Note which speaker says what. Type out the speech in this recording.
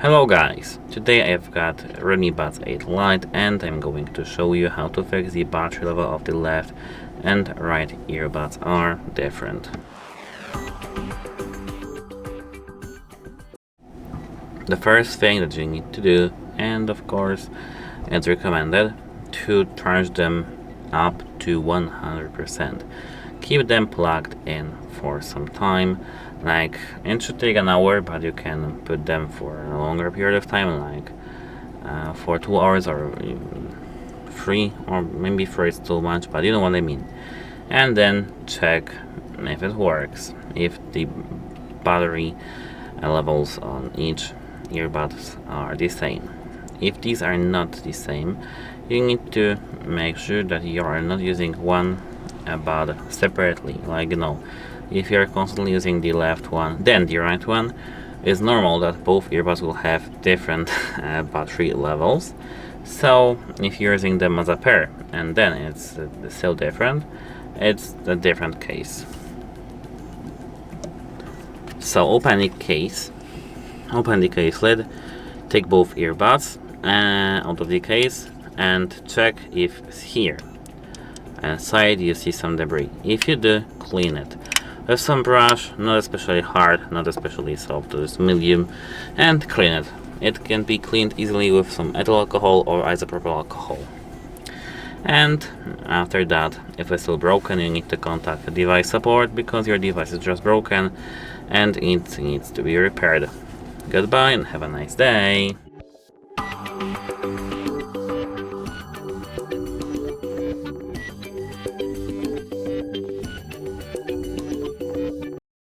Speaker 1: Hello guys, today I've got REDMI Buds 8 Lite and I'm going to show you how to fix the battery level of the left and right earbuds are different. The first thing that you need to do, and of course it's recommended, to charge them up to 100%. Keep them plugged in for some time, like it should take an hour, but you can put them for a longer period of time, like for 2 hours or 3, or maybe 4 is too much, but you know what I mean. And then check if it works, if the battery levels on each earbuds are the same. If these are not the same, you need to make sure that you are not using one bud separately. Like, if you are constantly using the left one then the right one, it's normal that both earbuds will have different battery levels. So if you're using them as a pair and then it's still different, it's a different case. So open the case lid, take both earbuds out of the case and check if here inside you see some debris. If you do, clean it with some brush, not especially hard, not especially soft, just medium, and clean it. It can be cleaned easily with some ethyl alcohol or isopropyl alcohol. And after that, if it's still broken, you need to contact device support because your device is just broken and it needs to be repaired. Goodbye and have a nice day.